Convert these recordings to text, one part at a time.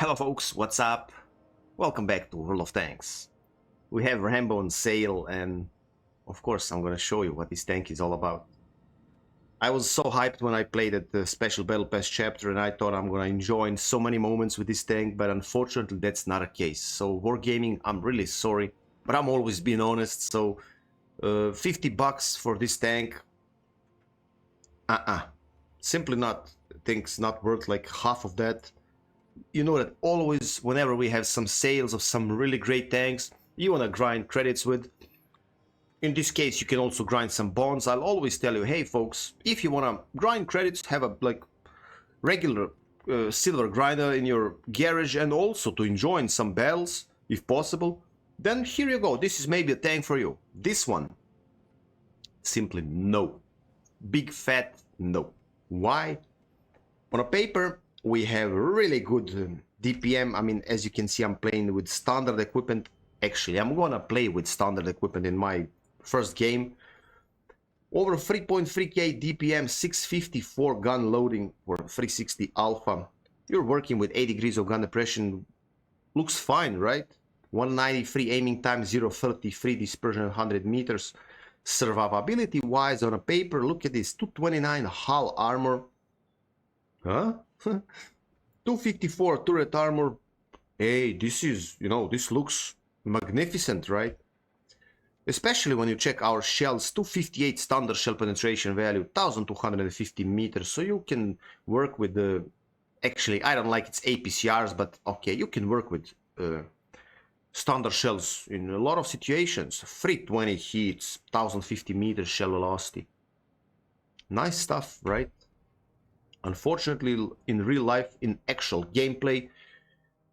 Hello folks, what's up? Welcome back to World of Tanks. We have Rambo on sale and of course I'm gonna show you what this tank is all about. I was so hyped when I played at the Special Battle Pass chapter and I thought I'm gonna enjoy so many moments with this tank, but unfortunately that's not a case. So Wargaming, I'm really sorry, but I'm always being honest, so 50 bucks for this tank, simply not, things not worth like half of that. You know that always whenever we have some sales of some really great tanks you want to grind credits with. In this case you can also grind some bonds. I'll always tell you, hey folks, if you want to grind credits, have a like regular silver grinder in your garage and also to enjoy some battles if possible, then here you go, this is maybe a tank for you. This one, simply no. Big fat no. Why? On a paper we have really good DPM. I mean, as you can see, I'm playing with standard equipment. Actually, I'm gonna play with standard equipment in my first game. Over 3.3k DPM, 654 gun loading for 360 alpha. You're working with 8 degrees of gun depression. Looks fine, right? 193 aiming time, 0.33 dispersion, 100 meters. Survivability wise on a paper, look at this, 229 hull armor. Huh? 254 turret armor. Hey, this is, you know, this looks magnificent, right? Especially when you check our shells. 258 standard shell penetration value, 1250 meters, so you can work with the, actually I don't like its APCRs, but okay, you can work with standard shells in a lot of situations. 320 hits, 1050 meters shell velocity. Nice stuff, right? Unfortunately, in real life, in actual gameplay,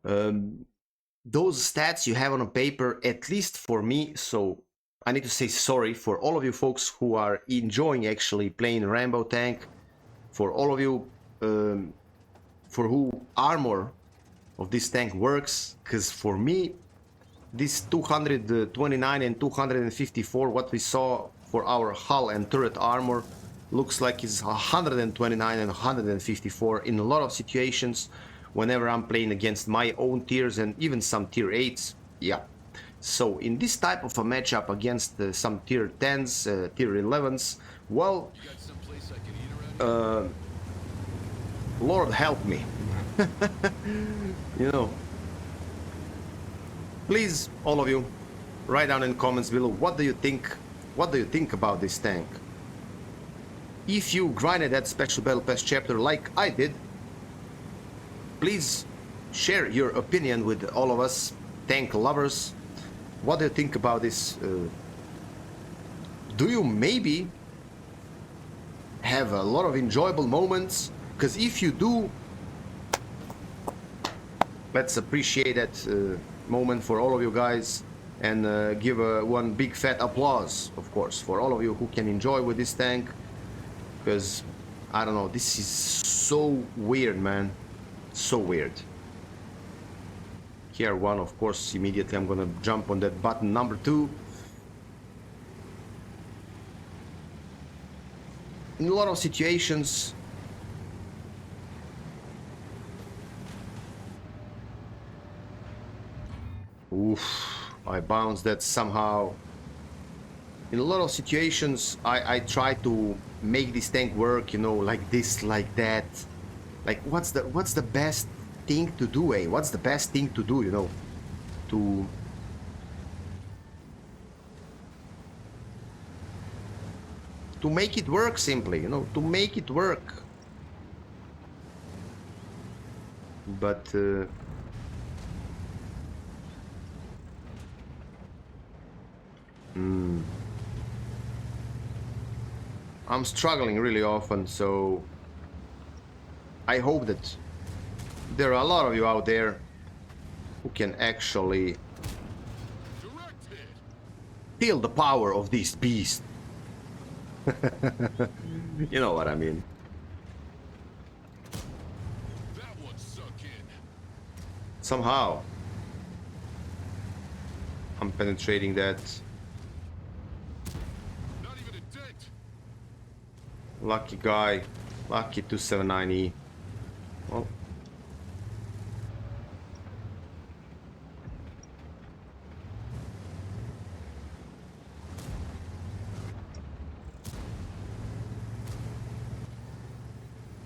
those stats you have on a paper, at least for me, so I need to say sorry for all of you folks who are enjoying actually playing Rambo tank, for all of you for who armor of this tank works, because for me, this 229 and 254, what we saw for our hull and turret armor, looks like it's 129 and 154 in a lot of situations whenever I'm playing against my own tiers and even some tier 8s. Yeah, so in this type of a matchup against some tier 10s, tier 11s, well, Lord help me. You know, please, all of you, write down in comments below, what do you think about this tank? If you grinded that Special Battle Pass chapter like I did, please share your opinion with all of us tank lovers. What do you think about this? Do you maybe have a lot of enjoyable moments? Because if you do, let's appreciate that moment for all of you guys and give one big fat applause, of course, for all of you who can enjoy with this tank. Because, I don't know, this is so weird, man. So weird. Here one, of course, immediately I'm gonna jump on that button number 2. In a lot of situations, oof, I bounced that somehow. In a lot of situations, I try to make this tank work, you know, like this, like that. Like, what's the best thing to do, eh? What's the best thing to do, you know, to make it work simply, you know, to make it work. But I'm struggling really often, so I hope that there are a lot of you out there who can actually feel the power of this beast. You know what I mean. Somehow I'm penetrating that. Lucky guy. Lucky 279E. Well,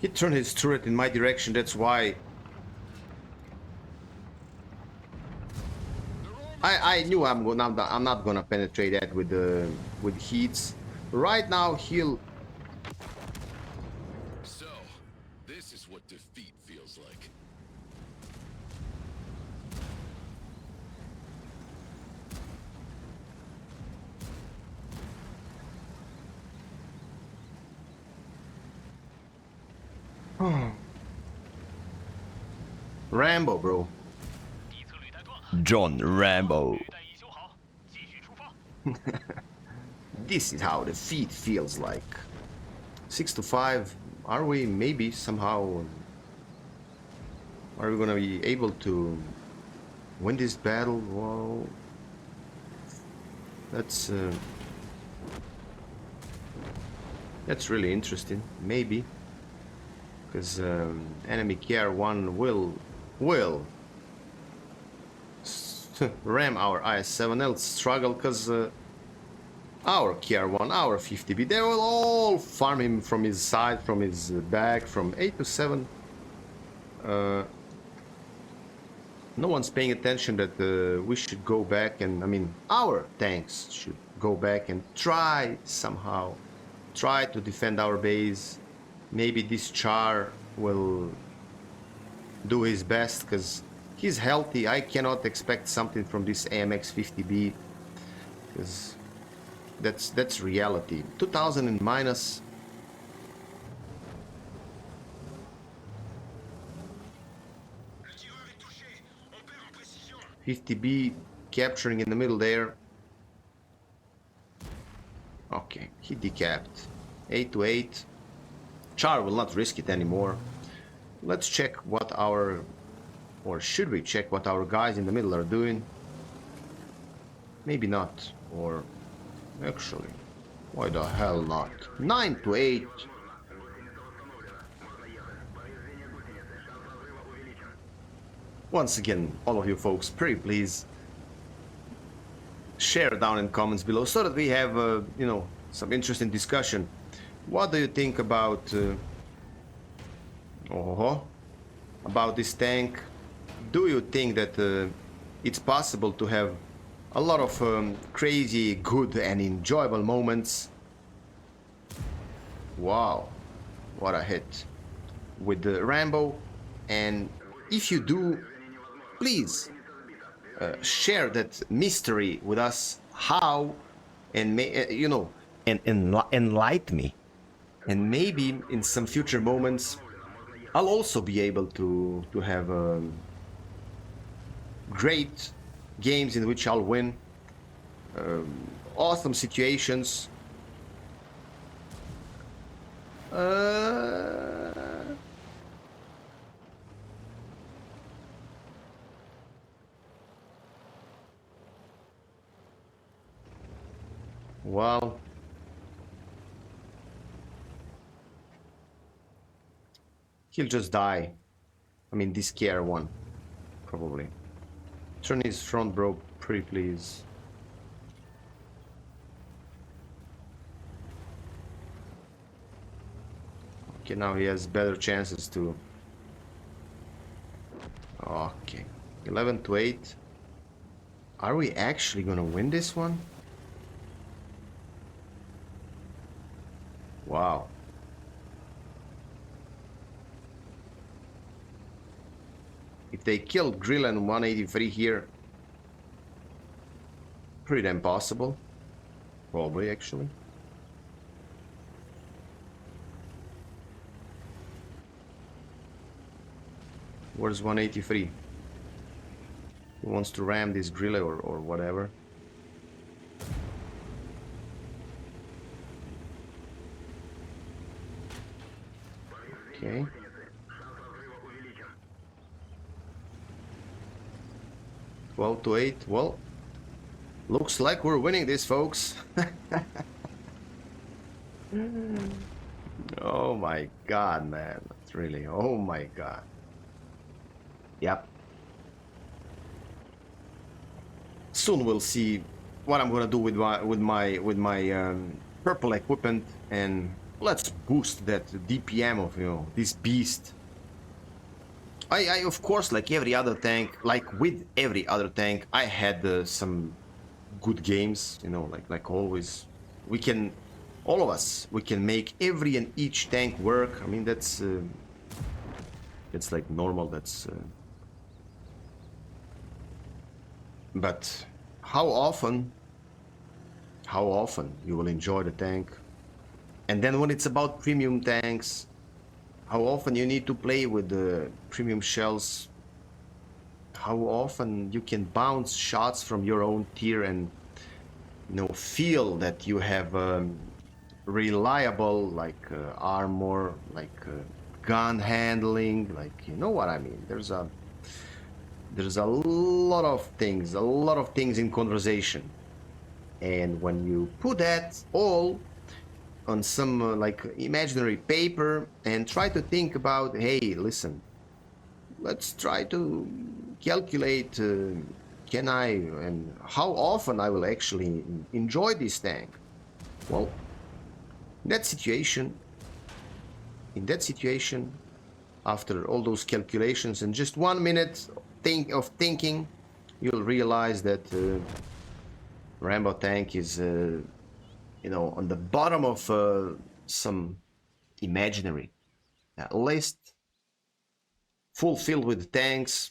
He turned his turret in my direction, that's why I knew I'm not gonna penetrate that with heats. Right now he'll. So, this is what defeat feels like. Rambo, bro. John Rambo. This is how defeat feels like. 6-5. Are we maybe somehow? Are we gonna be able to win this battle? Well, that's really interesting. Maybe because enemy KR1 will ram our IS-7. They'll struggle because our KR1, our 50B, they will all farm him from his side, from his back, from 8 to 7. No one's paying attention that we should go back, and I mean our tanks should go back and try somehow to defend our base. Maybe this Char will do his best because he's healthy. I cannot expect something from this AMX 50B because that's reality. 2000 and minus. 50B capturing in the middle there. Okay, he decapped. 8 to 8. Char will not risk it anymore. Let's check what our, or should we check what our guys in the middle are doing? Maybe not, or actually, why the hell not? 9 to 8. Once again, all of you folks, pretty please share down in comments below so that we have, you know, some interesting discussion. What do you think about about this tank? Do you think that it's possible to have a lot of crazy, good and enjoyable moments? Wow, what a hit with the Rambo. And if you do, please share that mystery with us. How, and you know, and enlighten me. And maybe in some future moments, I'll also be able to have great games in which I'll win, awesome situations. Well, he'll just die. I mean, this KR1, probably. Turn his front, bro, pretty please. Okay, now he has better chances to... Okay, 11 to 8. Are we actually gonna win this one? Wow. If they killed Grill and 183 here, pretty damn possible. Probably, actually. Where's 183? Who wants to ram this Grill or whatever? Okay. Twelve to 8. Well, looks like we're winning this, folks. Oh my god, man. That's really, oh my god. Yep. Soon we'll see what I'm gonna do with my purple equipment and let's boost that DPM of, you know, this beast. I of course, like every other tank, like with every other tank, I had some good games, you know, like always. We can, all of us, we can make every and each tank work. I mean, that's like normal. That's but how often you will enjoy the tank? And then when it's about premium tanks, how often you need to play with the premium shells? How often you can bounce shots from your own tier and, you know, feel that you have reliable, like armor, like gun handling, like, you know what I mean? There's a lot of things in conversation, and when you put that all on some like imaginary paper and try to think about, hey, listen, let's try to calculate can I and how often I will actually enjoy this tank. Well, in that situation, after all those calculations and just 1 minute of thinking, you'll realize that Rambo tank is, you know, on the bottom of some imaginary list full filled with tanks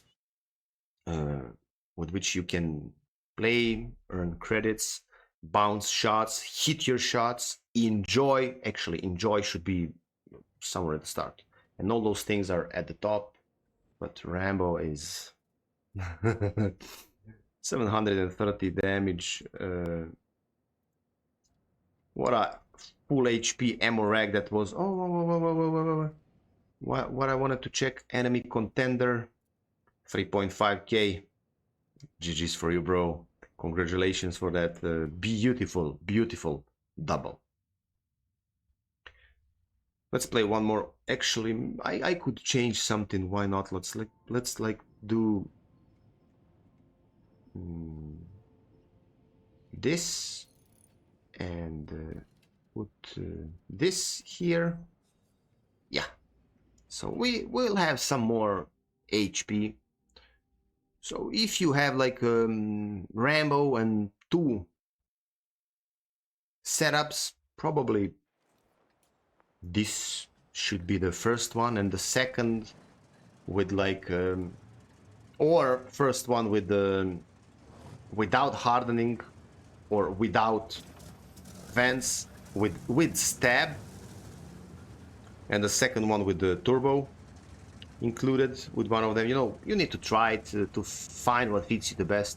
with which you can play, earn credits, bounce shots, hit your shots, enjoy. Actually, enjoy should be somewhere at the start. And all those things are at the top. But Rambo is 730 damage. What a full HP ammo rack that was. Oh, what I wanted to check. Enemy contender, 3.5k. GG's for you, bro. Congratulations for that beautiful, beautiful double. Let's play one more. Actually, I could change something. Why not? Let's do this and put this here. Yeah. So we will have some more HP. So if you have like Rambo and 2 setups, probably this should be the first one, and the second with like or first one with the without hardening or without vents with stab, and the second one with the turbo included with one of them. You know, you need to try to find what fits you the best.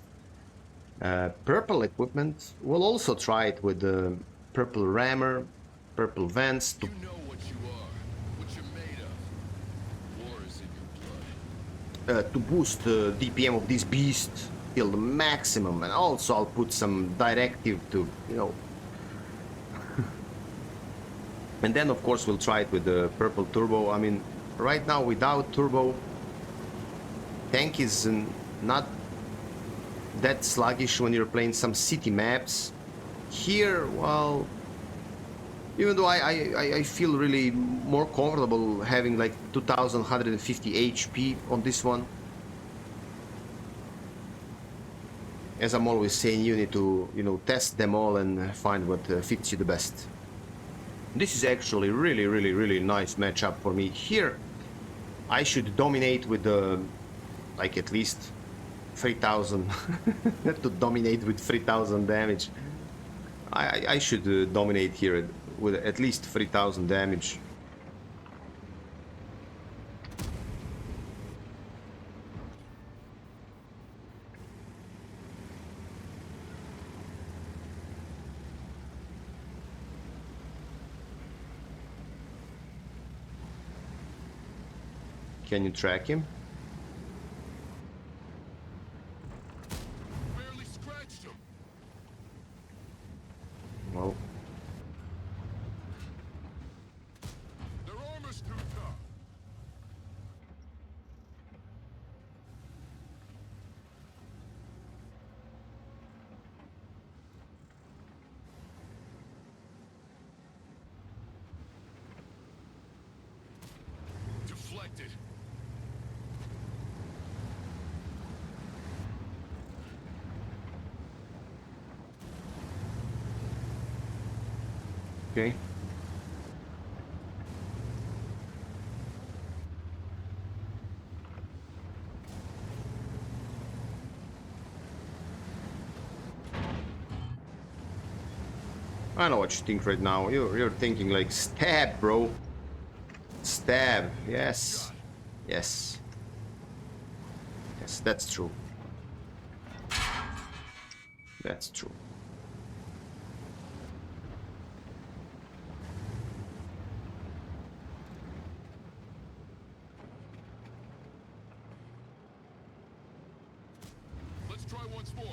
Purple equipment, we'll also try it with the purple rammer, purple vents to, You know what you are, what you're made of. War is in your blood. to boost the DPM of this beast till the maximum. And also I'll put some directive to, you know, and then of course we'll try it with the purple turbo. I mean, right now without turbo, tank is not that sluggish when you're playing some city maps. Here, well, even though I feel really more comfortable having like 2150 HP on this one. As I'm always saying, you need to, you know, test them all and find what fits you the best. This is actually really nice matchup for me. Here, I should dominate with the, like at least 3000 to dominate with 3000 damage. I should dominate here with at least 3000 damage. Can you track him? Barely scratched him. Well, Their armor's too tough. selected. Okay. I know what you think right now. You're thinking like, stab, bro. Stab. Yes. Yes. Yes, that's true. That's true. Let's try once more.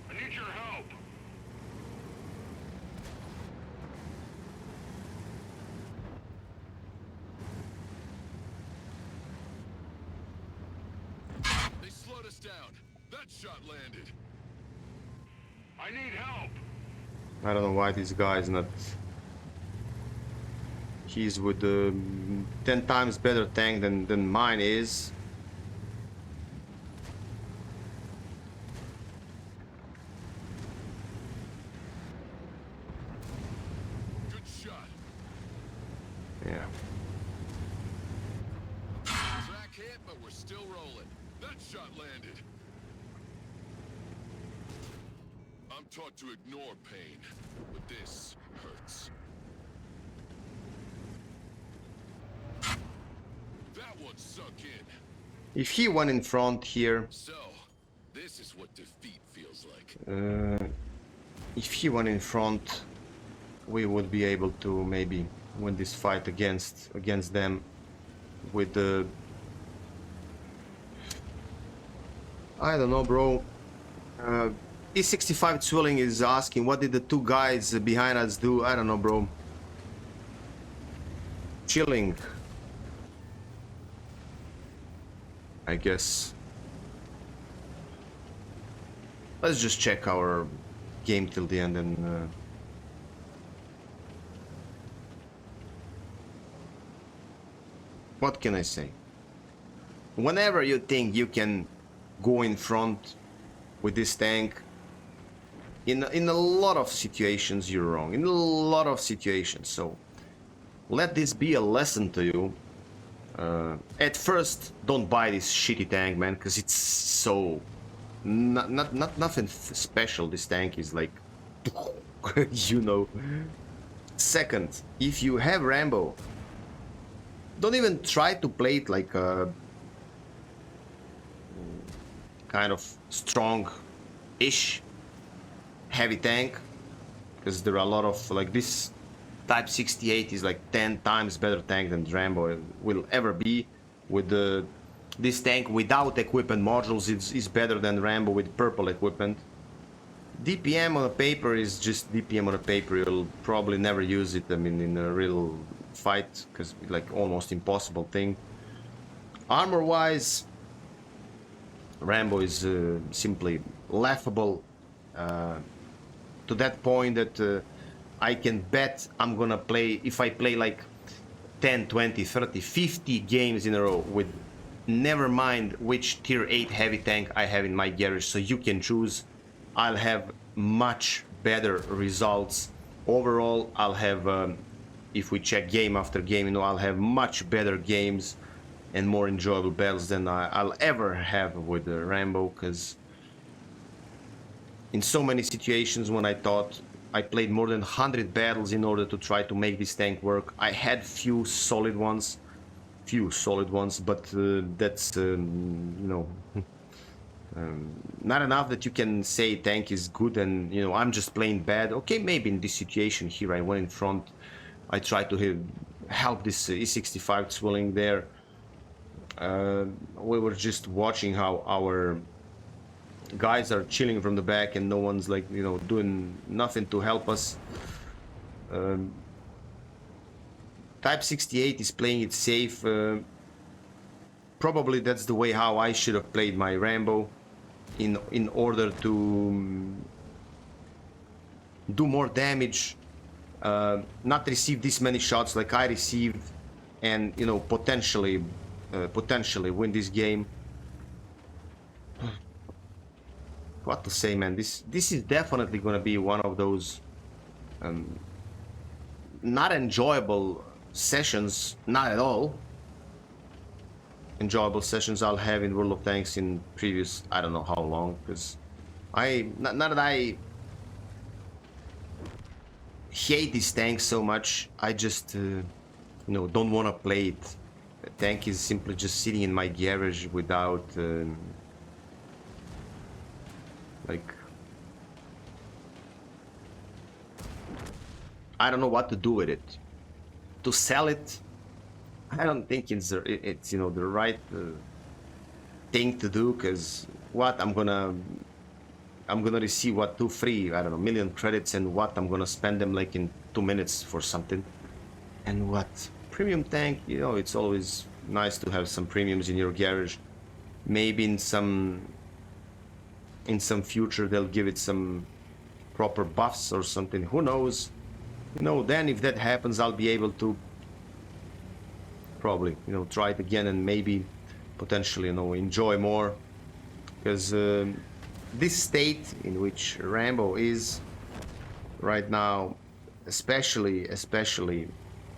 I need your help. They slowed us down. That shot landed. I need help. I don't know why this guy is not. He's with 10 times better tank than mine is. Good shot. Yeah. Track hit, but we're still rolling. That shot landed. I'm taught to ignore pain, but this hurts. That one sunk in. If he went in front here, So, this is what defeat feels like. if he went in front, we would be able to maybe win this fight against them with the. I don't know, bro. E65 Zwilling is asking, what did the two guys behind us do? I don't know, bro. Chilling, I guess. Let's just check our game till the end and what can I say? Whenever you think you can go in front with this tank, in a lot of situations you're wrong. In a lot of situations. So let this be a lesson to you. At first, don't buy this shitty tank, man, because it's so nothing special. This tank is like, you know. Second, if you have Rambo, don't even try to play it like a kind of strong-ish heavy tank, because there are a lot of like this. Type 68 is like 10 times better tank than Rambo will ever be. With this tank without equipment modules is better than Rambo with purple equipment. DPM on a paper is just DPM on a paper. You'll probably never use it, I mean, in a real fight, because it's like almost impossible thing. Armor wise, Rambo is simply laughable to that point that I can bet I'm gonna play, if I play like 10, 20, 30, 50 games in a row with never mind which tier 8 heavy tank I have in my garage, so you can choose, I'll have much better results. Overall, I'll have, if we check game after game, you know, I'll have much better games and more enjoyable battles than I'll ever have with Rambo, because in so many situations when I thought I played more than 100 battles in order to try to make this tank work, I had few solid ones, but that's you know, not enough that you can say tank is good and, you know, I'm just playing bad. Okay, maybe in this situation here I went in front, I tried to help this E65 Zwilling there, We were just watching how our guys are chilling from the back and no one's like, you know, doing nothing to help us. Type 68 is playing it safe. Probably that's the way how I should have played my Rambo in order to do more damage, not receive this many shots like I received, and you know, potentially win this game. What to say, man? This is definitely gonna be one of those not enjoyable sessions, not at all enjoyable sessions I'll have in World of Tanks in previous, I don't know how long, because not that I hate this tank so much, I just you know, don't want to play it. The tank is simply just sitting in my garage without like, I don't know what to do with it. To sell it, I don't think it's you know, the right thing to do, because what I'm gonna receive what, 2 free, I don't know, million credits, and what I'm gonna spend them like in 2 minutes for something. And what, premium tank, you know, it's always nice to have some premiums in your garage. Maybe in some future they'll give it some proper buffs or something, who knows. You know, then if that happens, I'll be able to probably, you know, try it again and maybe potentially, you know, enjoy more, because this state in which Rambo is right now, especially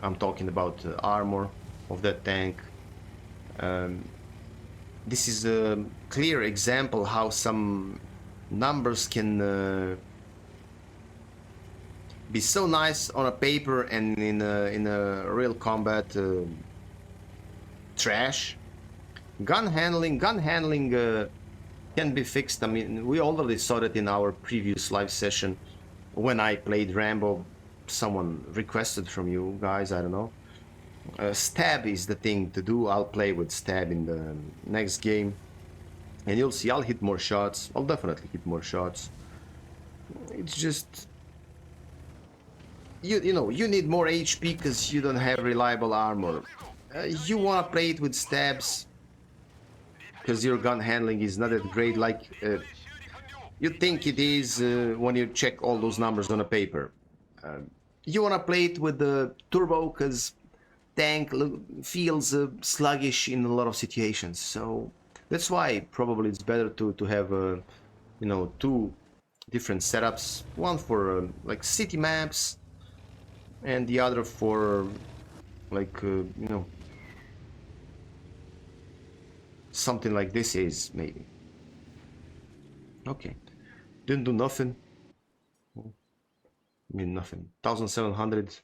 I'm talking about the armor of that tank. This is a clear example how some numbers can be so nice on a paper, and in a real combat trash. Gun handling can be fixed. I mean, we already saw that in our previous live session when I played Rambo. Someone requested from you guys, I don't know. Stab is the thing to do. I'll play with stab in the next game, and you'll see I'll hit more shots. I'll definitely hit more shots. It's just, you know, you need more HP because you don't have reliable armor. You want to play it with stabs because your gun handling is not that great like you think it is when you check all those numbers on a paper. You want to play it with the turbo because tank feels sluggish in a lot of situations. So that's why probably it's better to have you know, 2 different setups, one for like city maps, and the other for like you know, something like this is maybe. Okay, didn't do nothing. I mean, nothing. 1700.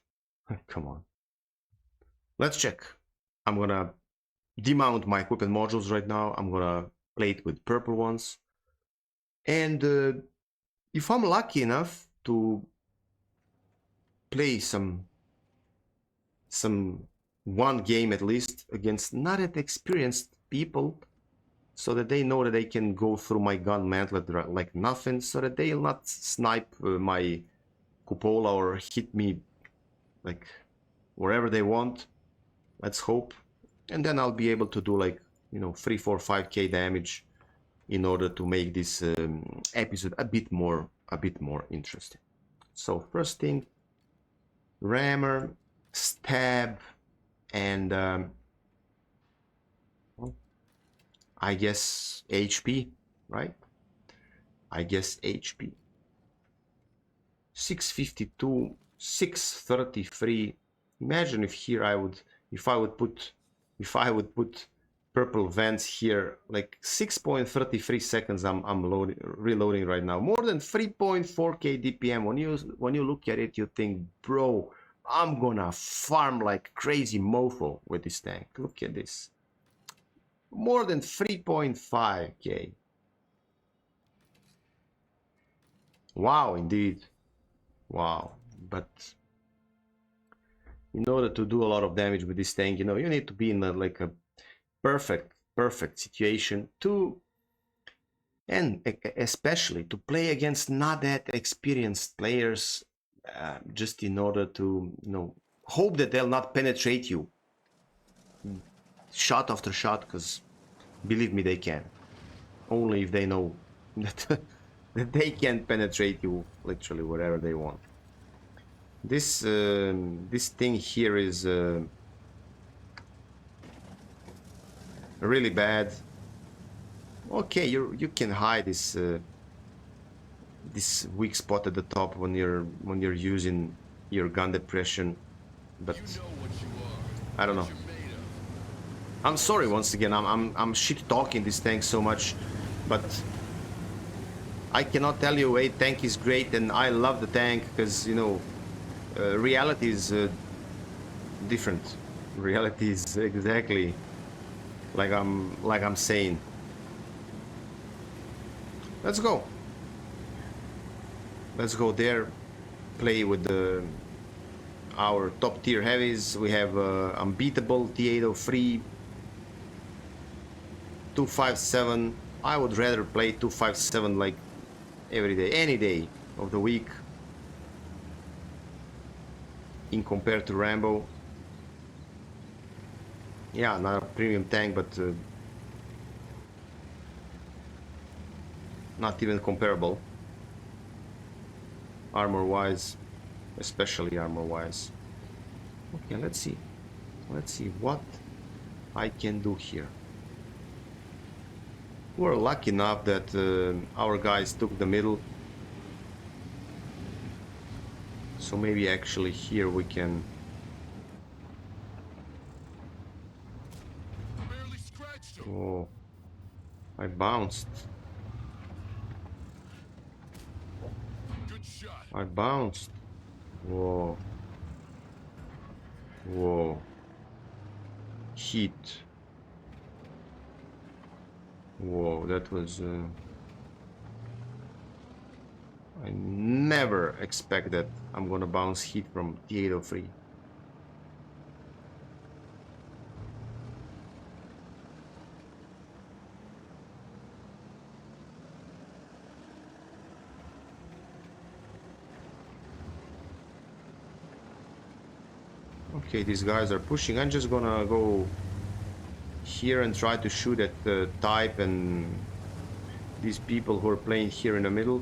Come on. Let's check. I'm gonna demount my equipment modules right now. I'm gonna play it with purple ones, and if I'm lucky enough to play some one game at least against not that experienced people, so that they know that they can go through my gun mantlet like nothing, so that they'll not snipe my cupola or hit me like wherever they want. Let's hope. And then I'll be able to do like, you know, 3, 4, 5k damage in order to make this episode a bit more interesting. So first thing, rammer, stab, and I guess HP, right? I guess HP. 652, 633. Imagine if here I would put purple vents here, like 6.33 seconds. I'm reloading right now. More than 3.4k DPM. When you look at it, you think, bro, I'm gonna farm like crazy mofo with this tank. Look at this. More than 3.5k. Wow, indeed. Wow. But in order to do a lot of damage with this tank, you know, you need to be in like a perfect situation to, and especially to play against not that experienced players, just in order to, you know, hope that they'll not penetrate you shot after shot, because believe me, they can. Only if they know that, that they can penetrate you literally wherever they want. This this thing here is really bad. Okay, you can hide this weak spot at the top when you're using your gun depression, but You know what you are. I don't know. What you're made of. I'm sorry once again. I'm shit talking this tank so much, but I cannot tell you a tank is great and I love the tank, because, you know, reality is different. Reality is exactly like I'm saying. Let's go. Let's go there. Play with our top tier heavies. We have unbeatable T803, 257. I would rather play 257 like every day, any day of the week, in compared to Rambo. Yeah, not a premium tank, but not even comparable armor wise, especially armor wise. Okay, let's see what I can do here. We're lucky enough that our guys took the middle, so maybe actually here we can. Barely scratched him. Oh, I bounced. Good shot. I bounced. Whoa. Whoa. Heat. Whoa, that was... I never expect that I'm gonna bounce heat from T803. Okay, these guys are pushing. I'm just gonna go here and try to shoot at the type and these people who are playing here in the middle.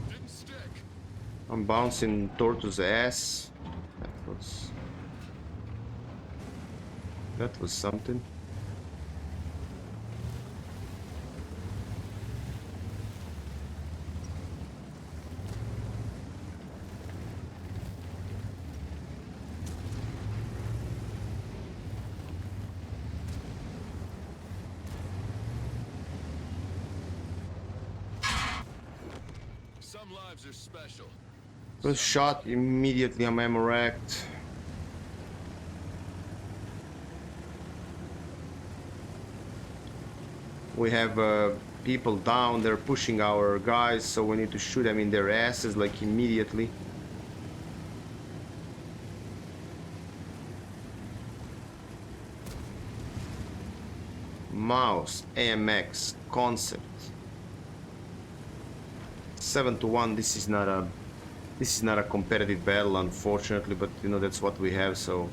Didn't stick. I'm bouncing Torto's ass. That was something. Some lives are special. Was shot immediately. I'm ammo racked. We have people down. They're pushing our guys, so we need to shoot them in their asses like immediately. Mouse, AMX, concept. 7-1. This is not a competitive battle, unfortunately, but you know that's what we have, so.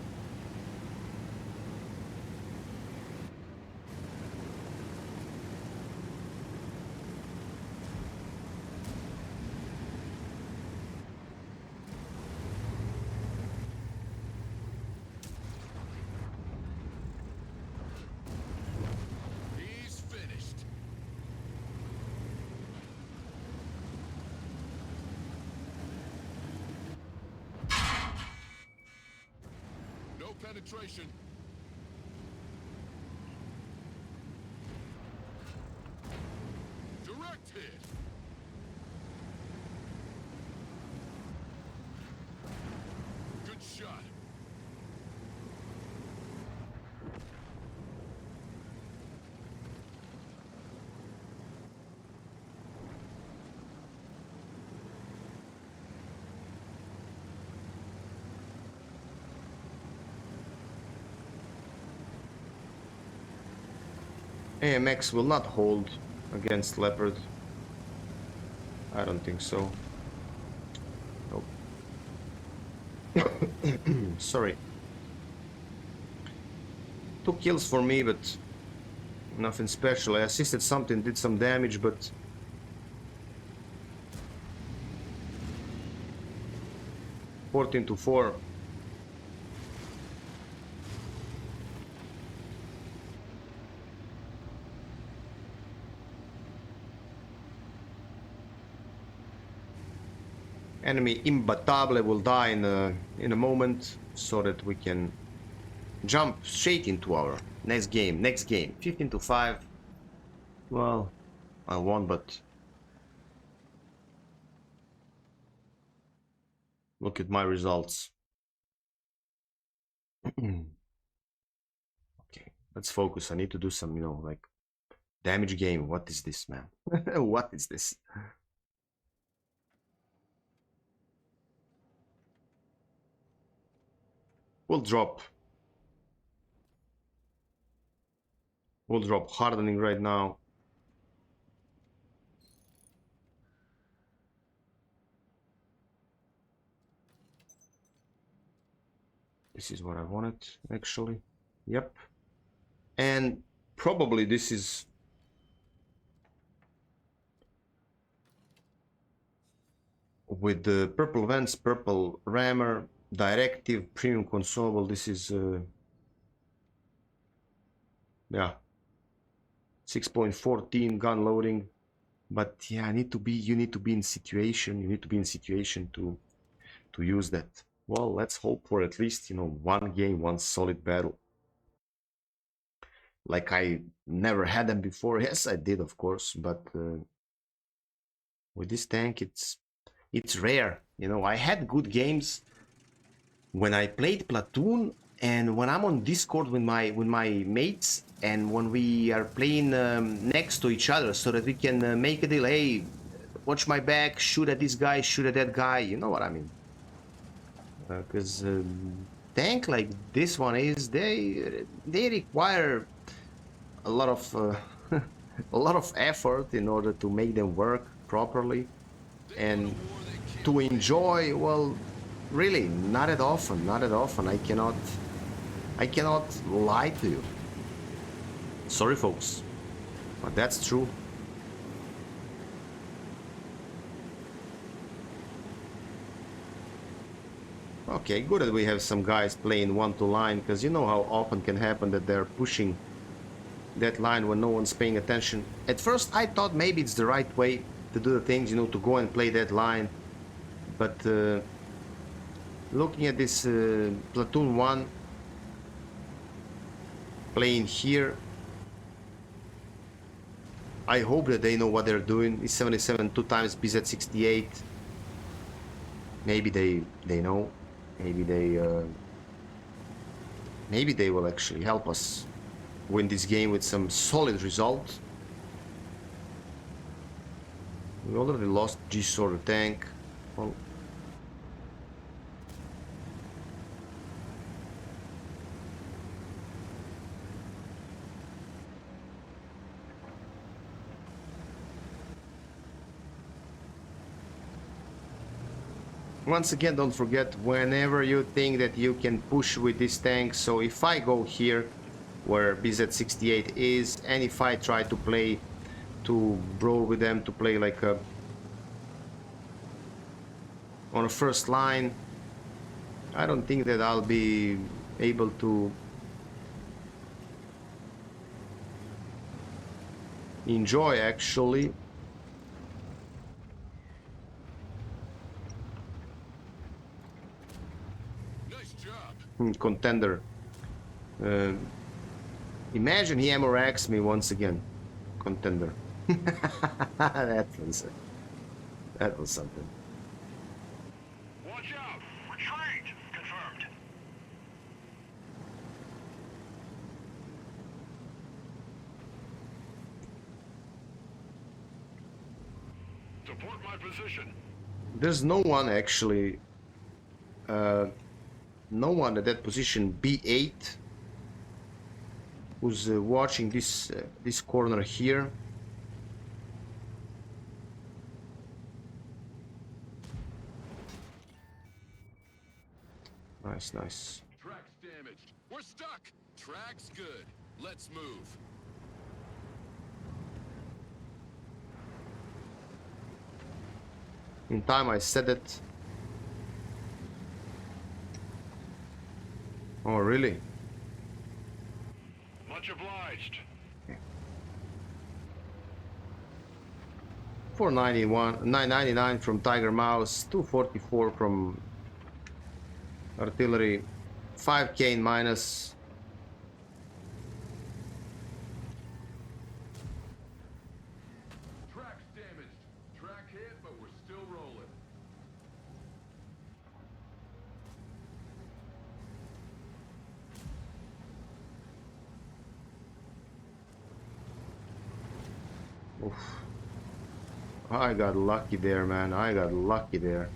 He's finished. No penetration. Direct hit. Good shot. AMX will not hold against Leopard. I don't think so. Nope. Sorry. 2 kills for me, but nothing special. I assisted something, did some damage, but... (14-4). Enemy Imbattable will die in a moment, so that we can jump straight into our next game. 15-5. Well, I won, but look at my results. Okay, let's focus. I need to do some, like damage game. What is this, man? What is this? We'll drop hardening right now. This is what I wanted, actually. Yep. And probably this is... with the purple vents, purple rammer, directive, premium consumable, this is... yeah. 6.14 gun loading. But yeah, you need to be in situation. You need to be in situation to use that. Well, let's hope for at least, one game, one solid battle. Like I never had them before. Yes, I did, of course, but with this tank, it's rare. I had good games when I played Platoon, and when I'm on Discord with my mates, and when we are playing next to each other, so that we can make a deal. Hey, watch my back, shoot at this guy, shoot at that guy. You know what I mean? Because tank like this one is, they require a lot of a lot of effort in order to make them work properly, and to enjoy. Well, really, not at often. I cannot lie to you. Sorry, folks, but that's true. Okay, good that we have some guys playing 1-2 line, because you know how often can happen that they're pushing that line when no one's paying attention. At first I thought maybe it's the right way to do the things, to go and play that line. But looking at this Platoon 1 playing here, I hope that they know what they're doing. It's 77 2 times BZ68. Maybe they know. Maybe they will actually help us win this game with some solid result. We already lost G-Sword tank. Well, once again, don't forget, whenever you think that you can push with this tank, so if I go here where BZ68 is, and if I try to play, to brawl with them, to play like a on a first line, I don't think that I'll be able to enjoy, actually. Contender. Imagine he ammo racks me once again. Contender. That was something. Watch out! Retreat! Confirmed. Support my position. There's no one actually. No one at that position, B8. who's watching this corner here. Nice, nice. Track's damaged. We're stuck. Track's good. Let's move. In time I said it. Oh, really? Much obliged. 491, 999 from Tiger Mouse, 244 from Artillery, 5k in minus. Track's damaged. Track hit, but we're still rolling. Oof. I got lucky there, man. I got lucky there.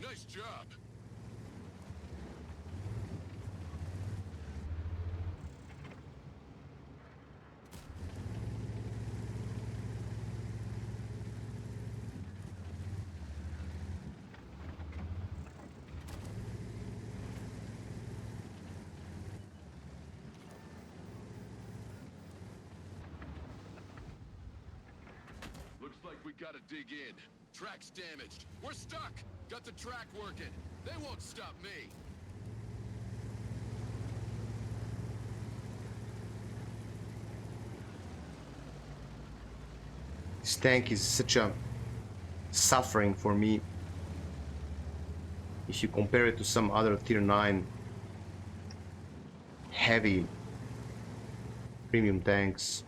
Nice job. Looks like we gotta dig in. Track's damaged. We're stuck. Got the track working. They won't stop me. This tank is such a suffering for me. If you compare it to some other tier 9 heavy premium tanks.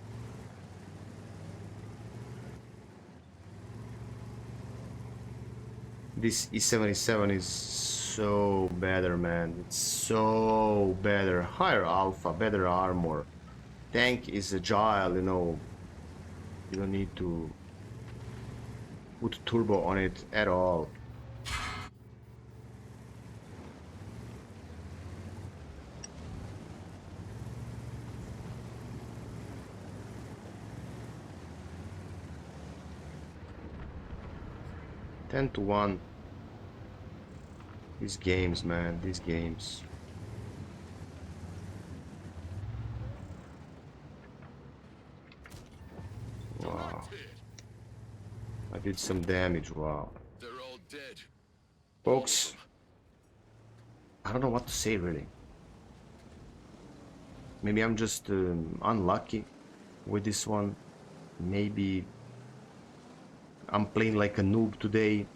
This E77 is so better, man. It's so better. Higher alpha, better armor. Tank is agile, you know. You don't need to put turbo on it at all. Ten to 1. These games, man, these games. Wow. I did some damage, wow. They're all dead. Folks, I don't know what to say really. Maybe I'm just unlucky with this one. Maybe I'm playing like a noob today.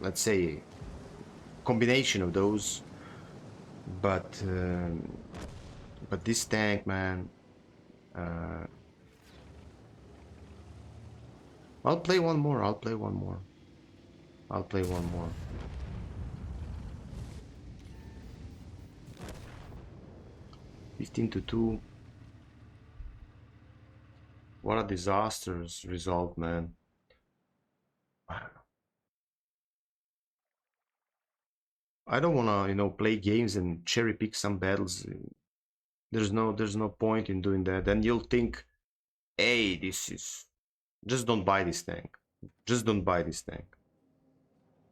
Let's say combination of those. But this tank, man, I'll play one more. I'll play one more. I'll play one more. $15 to 2. What a disastrous result, man. I don't know. I don't wanna, you know, play games and cherry pick some battles. There's no point in doing that. And you'll think, hey, this is just don't buy this tank. Just don't buy this tank.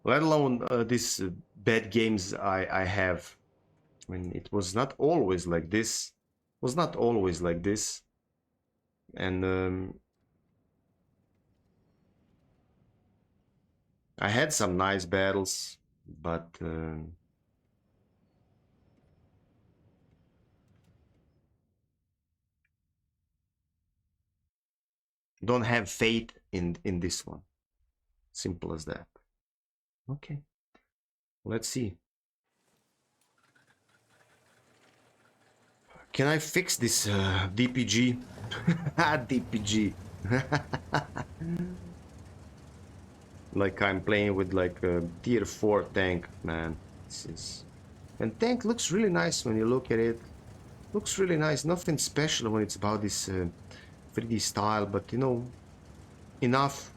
Let alone these bad games I have. I mean, it was not always like this. It was not always like this. And I had some nice battles, but don't have faith in this one. Simple as that. Okay, let's see. Can I fix this DPG? DPG. Like I'm playing with like a tier 4 tank, man. This is... And tank looks really nice when you look at it. Looks really nice. Nothing special when it's about this 3D style, but you know, enough.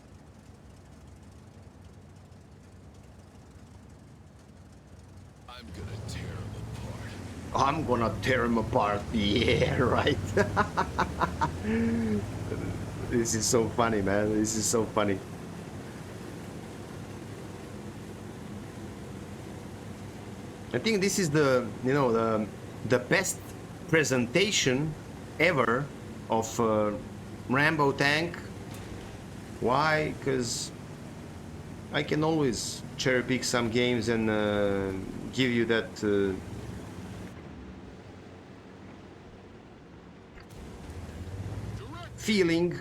I'm gonna tear him apart. I'm gonna tear him apart. Yeah, right. This is so funny, man. This is so funny. I think this is the, you know, the best presentation ever of Rambo tank. Why? Because I can always cherry pick some games and give you that feeling.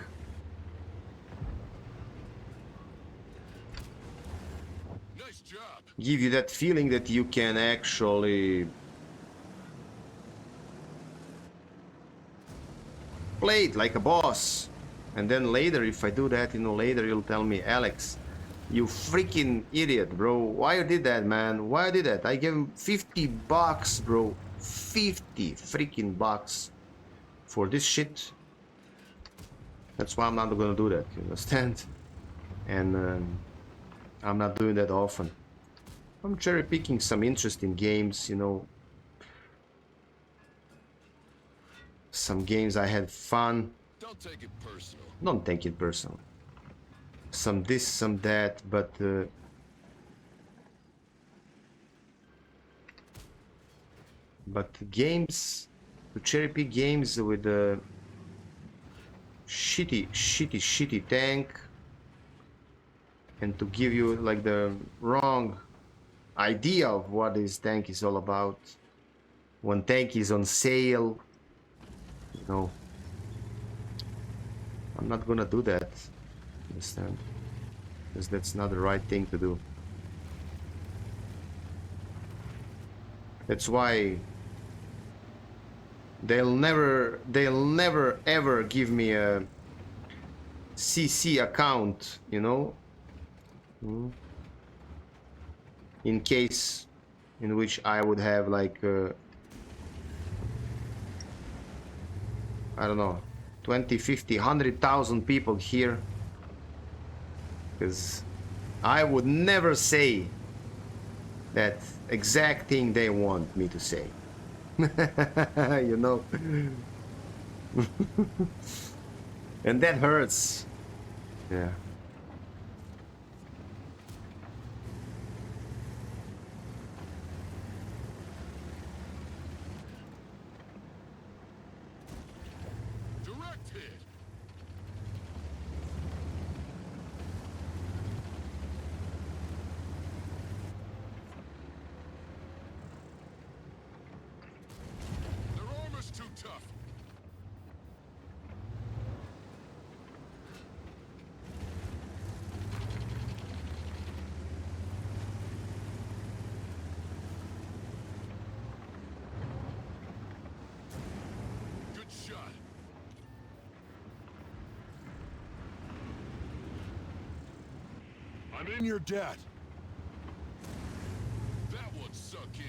Nice job. Give you that feeling that you can actually play it like a boss. And then later, if I do that, you know, later you'll tell me, Alex, you freaking idiot, bro. Why you did that, man? Why you did that? I gave him 50 bucks, bro. 50 freaking bucks for this shit. That's why I'm not gonna do that, you understand? And I'm not doing that often. I'm cherry picking some interesting games, you know. Some games I had fun. Don't take it personal. Don't take it personal. Some this, some that, but games, to cherry pick games with a shitty tank, and to give you like the wrong idea of what this tank is all about. When tank is on sale, you know, I'm not gonna do that. Understand? Because that's not the right thing to do. That's why they'll never ever give me a CC account, you know, in case in which I would have like I don't know, 20, 50, 100,000 people here, because I would never say that exact thing they want me to say. You know. And that hurts. Yeah. Direct hit. Their armor's too tough. Good shot. I'm in your debt. That one sunk in.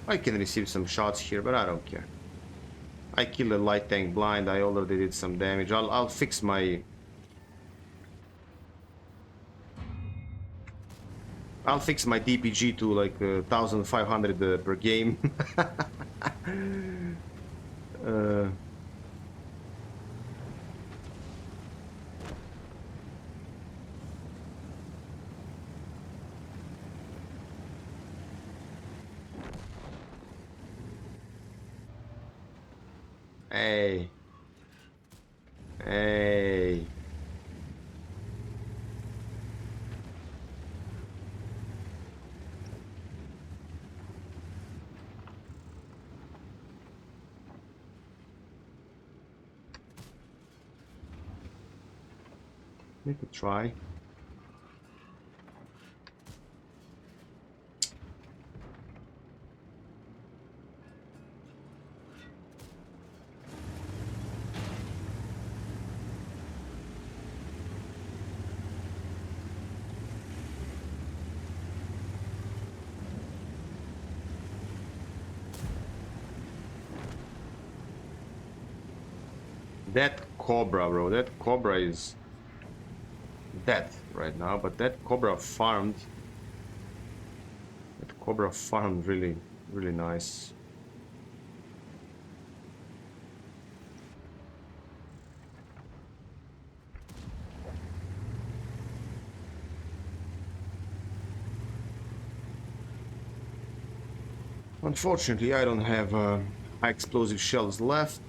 I can receive some shots here, but I don't care. I killed a light tank blind. I already did some damage. I'll fix my... I'll fix my DPG to like 1500 per game. uh, hey. Hey. Make a try. That Cobra, bro, that Cobra is dead right now, but that Cobra farmed. That Cobra farmed really, really nice. Unfortunately, I don't have high explosive shells left.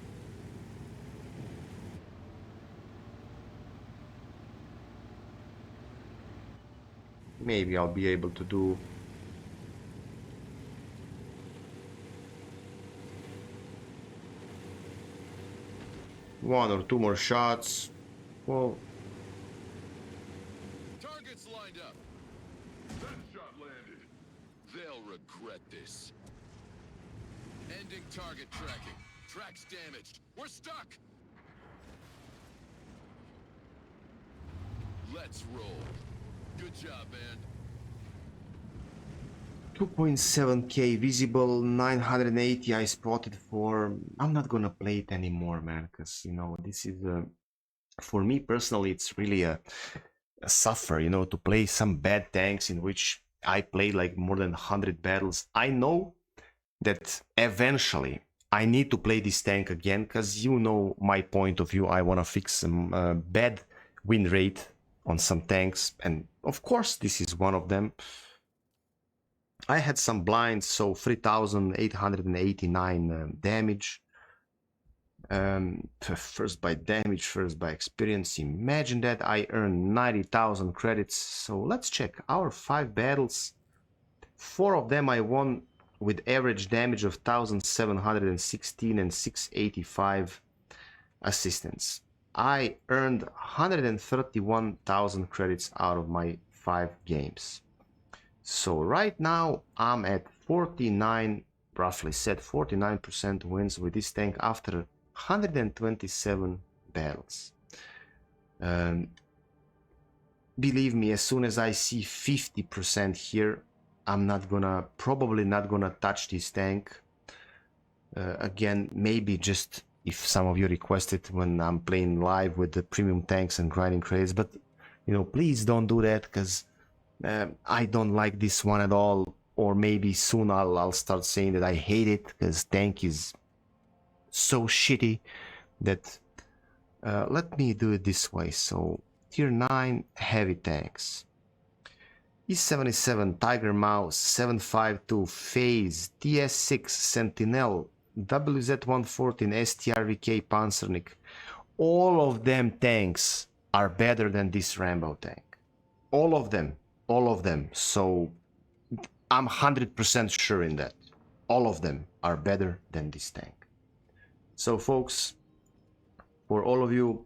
Maybe I'll be able to do one or two more shots. Well, Targets lined up. That shot landed. They'll regret this. Ending target tracking. Track's damaged. We're stuck. Let's roll. Good job, man. 2.7k visible, 980 I spotted for... I'm not gonna play it anymore, man, because, you know, this is... for me personally, it's really a suffer, you know, to play some bad tanks in which I played like more than 100 battles. I know that eventually I need to play this tank again, because you know my point of view. I want to fix some bad win rate on some tanks, and of course this is one of them. I had some blinds, so 3889 damage. First by damage, first by experience. Imagine that. I earned 90,000 credits. So let's check our 5 battles. 4 of them I won with average damage of 1716 and 685 assistance. I earned 131,000 credits out of my 5 games. So right now I'm at 49, roughly said 49% wins with this tank after 127 battles. Believe me, as soon as I see 50% here, I'm probably not gonna touch this tank. Again, maybe just if some of you request it when I'm playing live with the premium tanks and grinding credits, but you know, please don't do that, because I don't like this one at all. Or maybe soon I'll start saying that I hate it, because tank is so shitty that let me do it this way. So tier 9 heavy tanks: E77 Tiger Mouse, 752 Phase, TS6 Sentinel, WZ114 STRVK Panzernik. All of them tanks are better than this Rambo tank. All of them. So I'm 100% sure in that. All of them are better than this tank. So folks, for all of you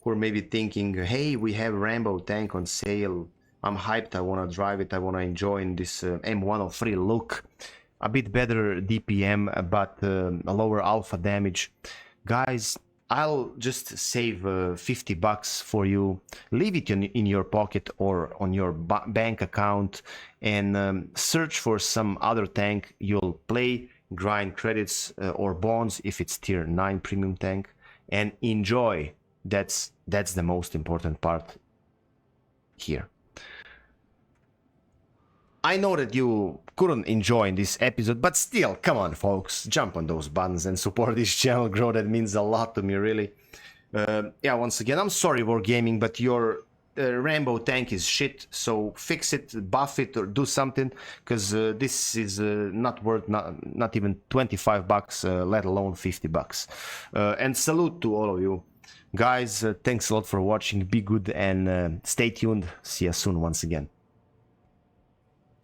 who are maybe thinking, hey, we have Rambo tank on sale, I'm hyped, I want to drive it, I want to enjoy in this M103 look, a bit better DPM, but a lower alpha damage. Guys, I'll just save $50 for you, leave it in your pocket or on your bank account, and search for some other tank you'll play, grind credits or bonds if it's tier 9 premium tank, and enjoy. That's the most important part here. I know that you couldn't enjoy this episode, but still, come on, folks, jump on those buttons and support this channel grow. That means a lot to me, really. Yeah, once again, I'm sorry, Wargaming, but your Rambo tank is shit, so fix it, buff it, or do something, because this is not worth not even $25, let alone $50. And salute to all of you. Guys, thanks a lot for watching, be good, and stay tuned. See you soon once again.